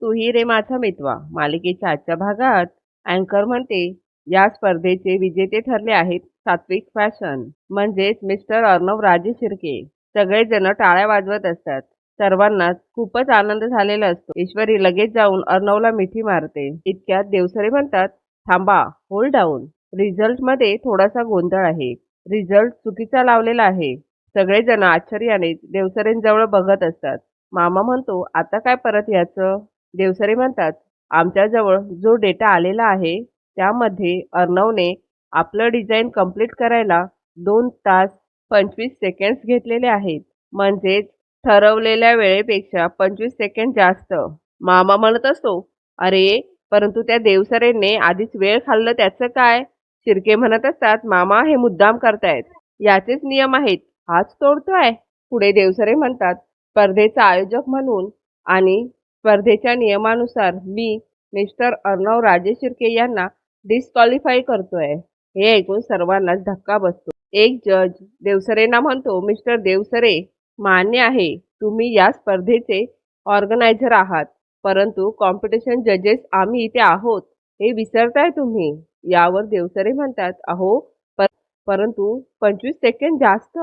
तू ही रे माझा मितवा मालिकेच्या आजच्या भागात अँकर म्हणते या स्पर्धेचे विजेते ठरले आहेत सात्विक फॅशन म्हणजेच मिस्टर अर्णव राजे शिर्के. सगळेजण टाळ्या वाजवत असतात. सर्वांनाच खूपच आनंद झालेला असतो. ईश्वरी लगेच जाऊन अर्णवला मिठी मारते. इतक्यात देवसरे म्हणतात, थांबा, होल्ड डाऊन. रिझल्ट मध्ये थोडासा गोंधळ आहे. रिझल्ट चुकीचा लावलेला आहे. सगळेजण आश्चर्याने देवसरेंजवळ बघत असतात. मामा म्हणतो, आता काय परत याचं? देवसरे म्हणतात, आमच्याजवळ जो डेटा आलेला आहे त्यामध्ये अर्णवने आपलं डिझाईन कंप्लीट करायला 2 तास 25 सेकंड्स घेतलेले आहेत. म्हणजेच ठरवलेल्या वेळेपेक्षा 25 सेकंड जास्त. मामा म्हणत असतो, अरे परंतु त्या देवसरेंनी आधीच वेळ खाल्लं त्याचं काय? शिर्के म्हणत असतात, मामा हे मुद्दाम करतायत. याचेच नियम आहेत. हाच तोडतोय. पुढे देवसरे म्हणतात, स्पर्धेचा आयोजक म्हणून आणि स्पर्धेच्या नियमानुसार मी मिस्टर अर्णव राजे शिर्के यांना डिस्क्वालिफाय करतोय. हे ऐकून सर्वांनाच धक्का बसतो. एक जज देवसरेंना म्हणतो, मिस्टर देवसरे, मान्य आहे तुम्ही या स्पर्धेचे ऑर्गनायझर आहात, परंतु कॉम्पिटिशन जजेस आम्ही इथे आहोत हे विसरताय तुम्ही. यावर देवसरे म्हणतात, अहो परंतु 25 सेकंड जास्त.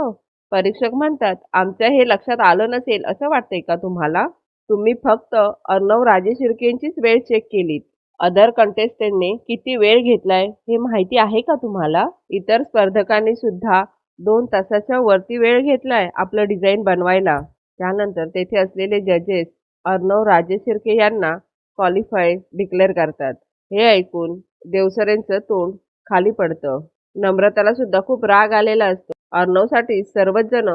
परीक्षक म्हणतात, आमच्या हे लक्षात आलं नसेल असं वाटतंय का तुम्हाला? तुम्ही फक्त अर्णव राजे शिर्केंचीच वेळ चेक केलीत. अदर कंटेस्टंटने किती वेळ घेतलाय हे माहिती आहे का तुम्हाला? इतर स्पर्धकांनी सुद्धा 2 तासाच्या वरती वेळ घेतलाय आपलं डिझाईन बनवायला. त्यानंतर तेथे असलेले जजेस अर्णव राजे शिर्के यांना क्वालिफाईड डिक्लेअर करतात. हे ऐकून देवसरेंचं तोंड खाली पडतं. नम्रताला सुद्धा खूप राग आलेला असतो. अर्णवसाठी सर्वच जण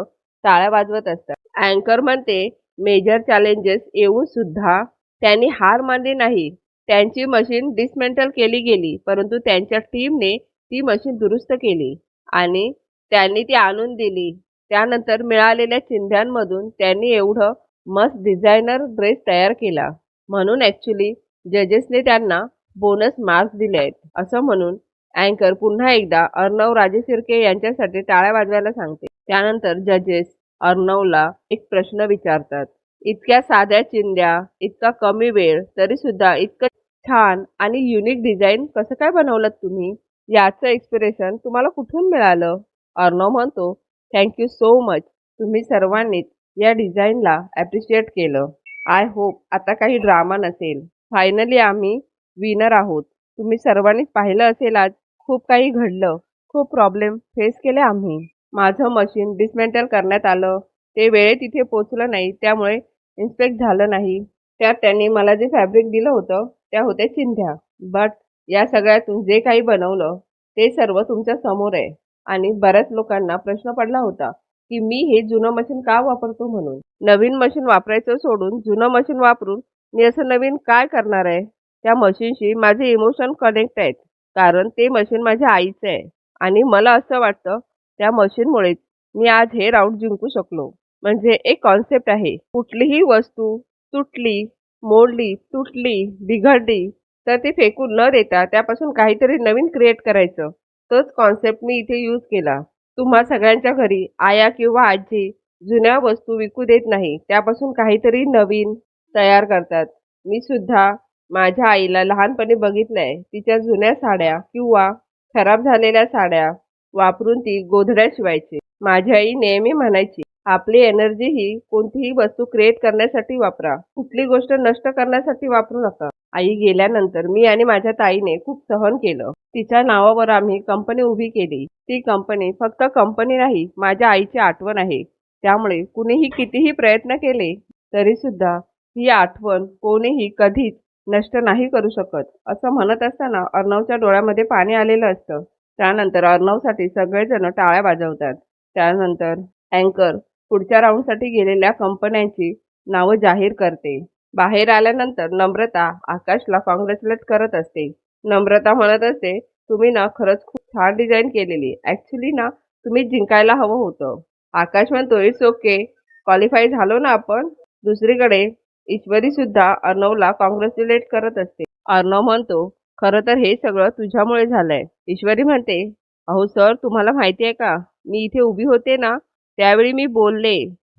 टाळ्या वाजवत असतात. अँकर म्हणते, मेजर चॅलेंजेस येऊन सुद्धा त्यांनी हार मानली नाही. त्यांची मशीन डिसमेंटल केली गेली, परंतु त्यांच्या टीमने ती मशीन दुरुस्त केली आणि त्यांनी ती आणून दिली. त्यानंतर मिळालेल्या चिंध्यांमधून त्यांनी एवढं मस्त डिझायनर ड्रेस तयार केला. म्हणून ॲक्च्युली जजेसने त्यांना बोनस मार्क्स दिले आहेत. असं म्हणून अँकर पुन्हा एकदा अर्णव राजे शिर्के यांच्यासाठी टाळ्या वाजवायला सांगते. त्यानंतर जजेस अर्णवला एक प्रश्न विचारतात. इतक्या साध्या चिंध्या, इतका कमी वेळ, तरी सुद्धा इतकं छान आणि युनिक डिझाईन कसं काय बनवलं तुम्ही? याचं एक्सपिरेशन तुम्हाला कुठून मिळालं? अर्णव म्हणतो, थँक्यू सो मच. तुम्ही सर्वांनीच या डिझाईनला ॲप्रिशिएट केलं. आय होप आता काही ड्रामा नसेल. फायनली आम्ही विनर आहोत. तुम्ही सर्वांनीच पाहिलं असेल आज खूप काही घडलं. खूप प्रॉब्लेम फेस केले आम्ही. माझं मशीन डिसमेंटल करण्यात आलं. ते वेळेत इथे पोचलं नाही, त्यामुळे इन्स्पेक्ट झालं नाही. त्यात त्यांनी मला जे फॅब्रिक दिलं होतं त्या होत्या चिंध्या. बट या सगळ्यातून जे काही बनवलं ते सर्व तुमच्या समोर आहे. आणि बऱ्याच लोकांना प्रश्न पडला होता की मी हे जुनं मशीन का वापरतो म्हणून. नवीन मशीन वापरायचं सोडून जुनं मशीन वापरून मी असं नवीन काय करणार आहे? त्या मशीनशी माझे इमोशन कनेक्ट आहेत, कारण ते मशीन माझ्या आईचं आहे आणि मला असं वाटतं त्या मशीनमुळेच मी आज हे राऊंड जिंकू शकलो. म्हणजे एक कॉन्सेप्ट आहे, कुठलीही वस्तू तुटली, मोडली, तुटली, बिघडली तर ती फेकून न देता त्यापासून काहीतरी नवीन क्रिएट करायचं. तोच कॉन्सेप्ट मी इथे यूज केला. तुम्हा सगळ्यांच्या घरी आया किंवा आजी जुन्या वस्तू विकू देत नाही, त्यापासून काहीतरी नवीन तयार करतात. मी सुद्धा माझ्या आईला लहानपणी बघितलंय. तिच्या जुन्या साड्या किंवा खराब झालेल्या साड्या वापरून ती गोधड्या शिवायची. माझी आई नेहमी म्हणायची, आपली एनर्जी ही कोणतीही वस्तू क्रिएट करण्यासाठी वापरा, कुठली गोष्ट नष्ट करण्यासाठी वापरू नका. आई गेल्यानंतर मी आणि माझ्या ताईने खूप सहन केलं. तिच्या नावावर आम्ही कंपनी उभी केली. ती कंपनी फक्त कंपनी नाही, माझ्या आईची आठवण आहे. त्यामुळे कुणीही कितीही प्रयत्न केले तरी सुद्धा ही आठवण कोणीही कधीच नष्ट नाही करू शकत. असं म्हणत असताना अर्णवच्या डोळ्यामध्ये पाणी आलेलं असतं. त्यानंतर अर्णवसाठी सगळेजण टाळ्या वाजवतात. त्यानंतर अँकर पुढच्या राऊंडसाठी गेलेल्या कंपन्यांची नावं जाहीर करते. बाहेर आल्यानंतर नम्रता आकाशला कॉंग्रॅच्युलेट करत असते. नम्रता म्हणत असते, तुम्ही ना खरंच खूप छान डिझाईन केलेली. ॲक्च्युली ना तुम्ही जिंकायला हवं होतं. आकाश म्हणतो, इट्स ओके, क्वालिफाय झालो ना आपण. दुसरीकडे ईश्वरी सुद्धा अर्णवला कॉंग्रॅच्युलेट करत असते. अर्णव म्हणतो, खरं तर हे सगळं तुझ्यामुळे झालंय. ईश्वरी म्हणते, अहो सर, तुम्हाला माहिती आहे का, मी इथे उभी होते ना त्यावेळी मी बोलले.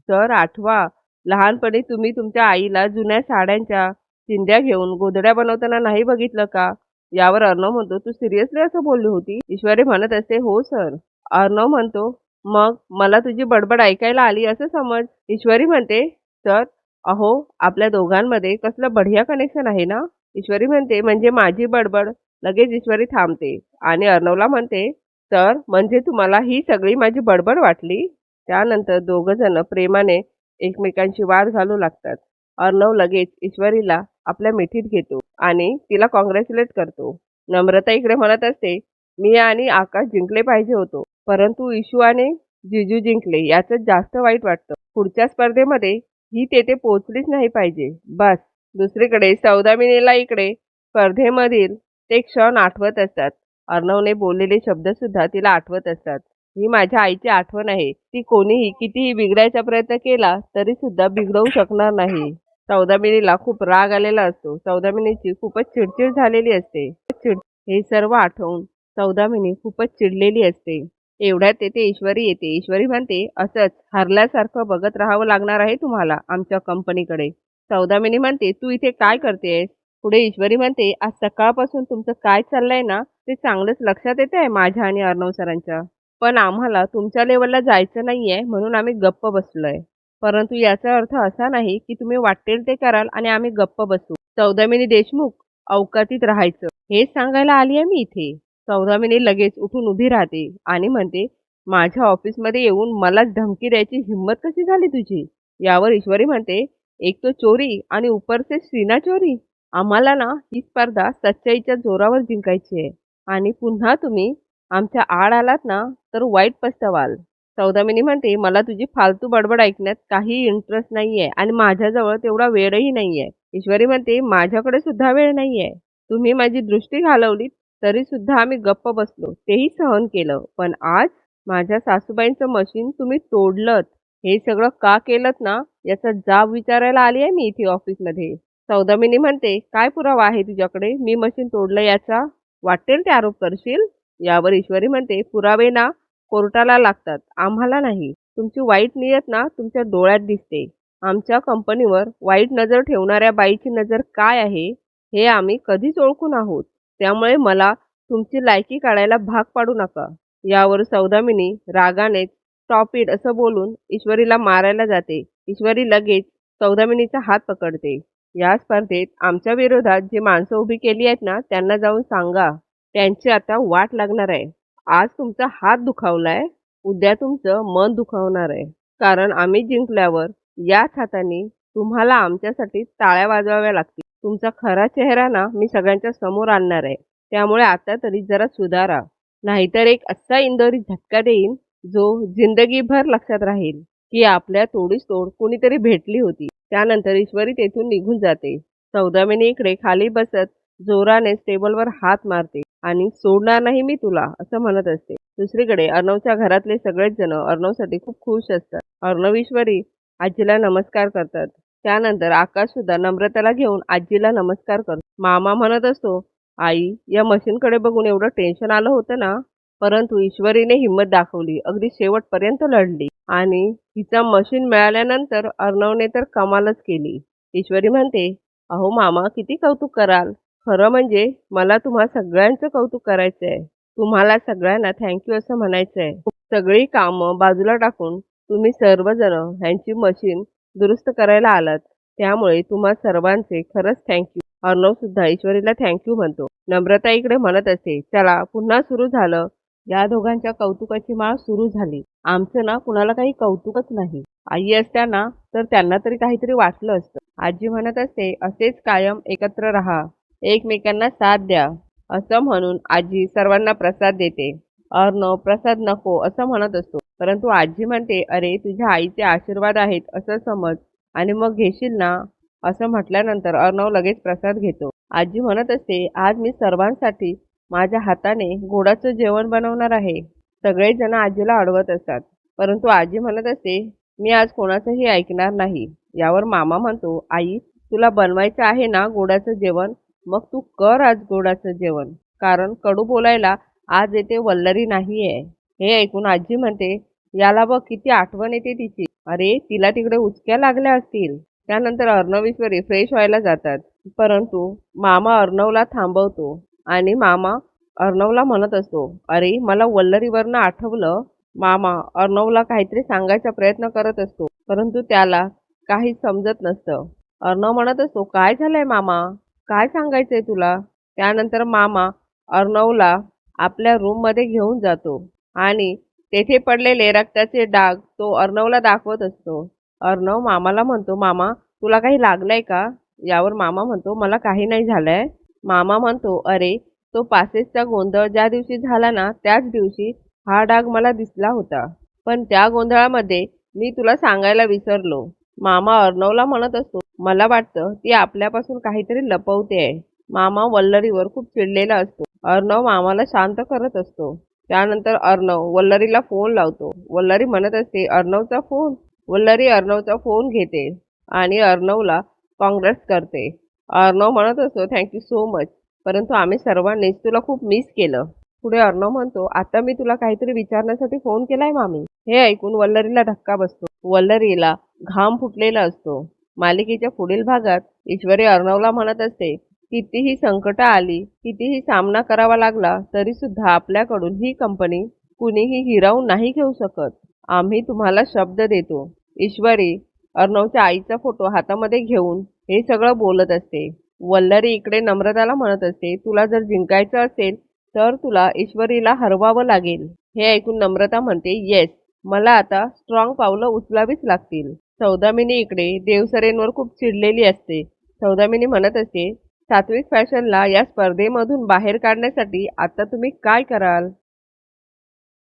सर आठवा, लहानपणी तुम्ही तुमच्या आईला जुन्या साड्यांच्या चिंध्या घेऊन गोधड्या बनवताना नाही बघितलं का? यावर अर्णव म्हणतो, तू सिरियसली असं बोलली होती? ईश्वरी म्हणत असते, हो सर. अर्णव म्हणतो, मग मला तुझी बडबड ऐकायला आली असं समज. ईश्वरी म्हणते, सर, अहो आपल्या दोघांमध्ये कसलं बढिया कनेक्शन आहे ना? ईश्वरी म्हणते, म्हणजे माझी बडबड. लगेच ईश्वरी थांबते आणि अर्णवला म्हणते, तर म्हणजे तुम्हाला ही सगळी माझी बडबड वाटली? त्यानंतर दोघं जण प्रेमाने एकमेकांशी वाद घालू लागतात. अर्णव लगेच ईश्वरीला आपल्या मिठीत घेतो आणि तिला कॉंग्रॅच्युलेट करतो. नम्रता इकडे म्हणत असते, मी आणि आकाश जिंकले पाहिजे होतो, परंतु इशू आणि जिजू जिंकले याचं जास्त वाईट वाटतं. पुढच्या स्पर्धेमध्ये ही तेथे पोहोचलीच नाही पाहिजे. बस. दुसरीकडे सौदामिनीला इकडे स्पर्धेमधील ते क्षण आठवत असतात. अर्णवने बोललेले शब्द सुद्धा तिला आठवत असतात. ही माझ्या आईची आठवण आहे. ती कोणीही कितीही बिघडायचा प्रयत्न केला तरी सुद्धा बिघडवू शकणार नाही. सौदामिनीला खूप राग आलेला असतो. सौदामिनीची खूपच चिडचिड झालेली असते. हे सर्व आठवून सौदामिनी खूपच चिडलेली असते. एवढ्यात तेथे ईश्वरी येते. ईश्वरी म्हणते, असंच हरल्यासारखं बघत राहावं लागणार आहे तुम्हाला आमच्या कंपनीकडे. सौदामिनी म्हणते, तू इथे काय करतेस? पुढे ईश्वरी म्हणते, आज सकाळपासून तुमचं काय चाललंय ना ते चांगलंच लक्षात येत आहे माझ्या आणि अर्णव सरांच्या. पण आम्हाला तुमच्या लेवलला जायचं नाहीये म्हणून आम्ही गप्प बसलोय. परंतु याचा अर्थ असा नाही की तुम्ही वाटेल ते कराल आणि आम्ही गप्प बसू. सौदामिनी देशमुख, अवकातीत राहायचं हेच सांगायला आली आहे मी इथे. सौदामिनी लगेच उठून उभी राहते आणि म्हणते, माझ्या ऑफिसमध्ये येऊन मलाच धमकी द्यायची हिंमत कशी झाली तुझी? यावर ईश्वरी म्हणते, एक तो चोरी आणि ऊपर से सीना चोरी. आम्हाला ना ही स्पर्धा सच्चाईच्या जोरावर जिंकायची आहे आणि पुन्हा तुम्ही आमच्या आड आलात ना तर वाईट पस्तावाल. सौदामिनी म्हणते, मला तुझी फालतू बडबड ऐकण्यात काही इंटरेस्ट नाहीये आणि माझ्याजवळ तेवढा वेळही नाहीये. ईश्वरी म्हणते, माझ्याकडे सुद्धा वेळ नाहीये. तुम्ही माझी दृष्टी घालवली तरी सुद्धा आम्ही गप्प बसलो, तेही सहन केलं. पण आज माझ्या सासूबाईंचं मशीन तुम्ही तोडलत. हे सगळं का केलत ना याचा जाब विचारायला आली आहे मी इथे ऑफिसमध्ये. सौदामिनी म्हणते, काय पुरावा आहे तुझ्याकडे मी मशीन तोडलं याचा? वाटेल ते आरोप करशील? यावर ईश्वरी म्हणते, पुरावे ना कोर्टाला लागतात, आम्हाला नाही. तुमची वाईट नियत ना तुमच्या डोळ्यात दिसते. आमच्या कंपनीवर वाईट नजर ठेवणाऱ्या बाईची नजर काय आहे हे आम्ही कधीच ओळखून आहोत. त्यामुळे मला तुमची लायकी काढायला भाग पाडू नका. यावर सौदामिनी रागाने स्टॉप इट असं बोलून ईश्वरीला मारायला जाते. ईश्वरी लगेच सौदामिनीचा हात पकडते. या स्पर्धेत आमच्या विरोधात जी माणसं उभी केली आहेत ना त्यांना जाऊन सांगा, त्यांची आता वाट लागणार आहे. आज तुमचा हात दुखावलाय, उद्या तुमचं मन दुखावणार आहे. कारण आम्ही जिंकल्यावर याच हाताने तुम्हाला आमच्यासाठी टाळ्या वाजवाव्या लागतील. तुमचा खरा चेहरा ना मी सगळ्यांच्या समोर आणणार आहे. त्यामुळे आता तरी जरा सुधारा, नाहीतर एक असा इंदोरी झटका देईन जो जिंदगीभर लक्षात राहील की आपल्या तोडीस तोड कोणीतरी भेटली होती. त्यानंतर ईश्वरी तेथून निघून जाते. सौदामिनी इकडे खाली बसत जोराने टेबलवर हात मारते आणि सोडणार नाही मी तुला असं म्हणत असते. दुसरीकडे अर्णवच्या घरातले सगळेच जण अर्णवसाठी खूप खुश असतात. अर्णव ईश्वरी आजीला नमस्कार करतात. त्यानंतर आकाश सुद्धा नम्रताला घेऊन आजीला नमस्कार करतो. मामा म्हणत असतो, आई या मशीनकडे बघून एवढं टेन्शन आलं होतं ना, परंतु ईश्वरीने हिंमत दाखवली, अगदी शेवटपर्यंत लढली आणि तिचा मशीन मिळाल्यानंतर अर्णवने तर कमालच केली. ईश्वरी म्हणते, अहो मामा किती कौतुक कराल. खरं म्हणजे मला तुम्हा सगळ्यांचं कौतुक करायचं आहे. तुम्हाला सगळ्यांना थँक्यू असं म्हणायचं आहे. सगळी कामं बाजूला टाकून तुम्ही सर्वजण ह्यांची मशीन दुरुस्त करायला आलात. त्यामुळे तुम्हा सर्वांचे खरंच थँक्यू. अर्णव सुद्धा ईश्वरीला थँक्यू म्हणतो. नम्रता इकडे म्हणत असते, चला पुन्हा सुरू झालं. या दोघांच्या कौतुकाची माळ सुरू झाली. आमचं ना कुणाला काही कौतुकच नाही. आई असताना तर त्यांना तरी काहीतरी वाटलं असतं. आजी म्हणत असते, असेच कायम एकत्र राहा, एकमेकांना साथ द्या असं म्हणून आजी सर्वांना प्रसाद देते. अर्णव प्रसाद नको असं म्हणत असतो, परंतु आजी म्हणते, अरे तुझ्या आईचे आशीर्वाद आहेत असं समज आणि मग घेशील ना. असं म्हटल्यानंतर अर्णव लगेच प्रसाद घेतो. आजी म्हणत असते, आज मी सर्वांसाठी माझ्या हाताने गोडाचं जेवण बनवणार आहे. सगळेजण आजीला अडवत असतात, परंतु आजी म्हणत असते, मी आज कोणाचंही ऐकणार नाही. यावर मामा म्हणतो, आई तुला बनवायचं आहे ना गोडाचं जेवण, मग तू कर आज गोडाचं जेवण, कारण कडू बोलायला आज येथे वल्लरी नाहीये. हे ऐकून आजी म्हणते, याला बघ किती आठवण येते तिची. अरे तिला तिकडे उचक्या लागल्या असतील. त्यानंतर अर्णव ईश्वरी फ्रेश व्हायला जातात. परंतु मामा अर्णवला थांबवतो आणि मामा अर्णवला म्हणत असतो, अरे मला वल्लरीवरनं आठवलं. मामा अर्णवला काहीतरी सांगायचा प्रयत्न करत असतो, परंतु त्याला काही समजत नसतं. अर्णव म्हणत असतो, काय झालंय मामा? काय सांगायचंय तुला? त्यानंतर मामा अर्णवला आपल्या रूममध्ये घेऊन जातो आणि तेथे पडलेले रक्ताचे डाग तो अर्णवला दाखवत असतो. अर्णव मामाला म्हणतो, मामा तुला काही लागलंय का? यावर मामा म्हणतो, मला काही नाही झालंय. मामा म्हणतो, अरे तो पासेसचा गोंधळ ज्या दिवशी झाला ना त्याच दिवशी हा डाग मला दिसला होता. पण त्या गोंधळामध्ये मी तुला सांगायला विसरलो. मामा अर्णवला म्हणत असतो, मला वाटतं ती आपल्यापासून काहीतरी लपवतेय. मामा वल्लरीवर खूप चिडलेला असतो. अर्णव मामाला शांत करत असतो. त्यानंतर अर्णव वल्लरीला फोन लावतो. वल्लरी म्हणत असते, अर्णवचा फोन? वल्लरी अर्णवचा फोन घेते आणि अर्णवला काँग्रेस करते. अर्णव म्हणत असतो, थँक्यू सो मच, परंतु आम्ही सर्वांनीच तुला खूप मिस केलं. पुढे अर्णव म्हणतो, आता मी तुला काहीतरी विचारण्यासाठी फोन केलाय मामी. हे ऐकून वल्लरीला धक्का बसतो. वल्लरीला घाम फुटलेला असतो. मालिकेच्या पुढील भागात ईश्वरी अर्णवला म्हणत असते, कितीही संकटं आली, कितीही सामना करावा लागला, तरी सुद्धा आपल्याकडून ही कंपनी कुणीही हिरावून नाही घेऊ शकत. आम्ही तुम्हाला शब्द देतो. ईश्वरी अर्णवच्या आईचा फोटो हातामध्ये घेऊन हे सगळं बोलत असते. वल्लरी इकडे नम्रताला म्हणत असते, तुला जर जिंकायचं असेल तर तुला ईश्वरीला हरवावं लागेल. हे ऐकून नम्रता म्हणते, येस, मला आता स्ट्रॉंग पावलं उचलावीच लागतील. सौदामिनी इकडे देवसरेंवर खूप चिडलेली असते. सौदामिनी म्हणत असते, सात्विक फॅशनला या स्पर्धेमधून बाहेर काढण्यासाठी आता तुम्ही काय कराल?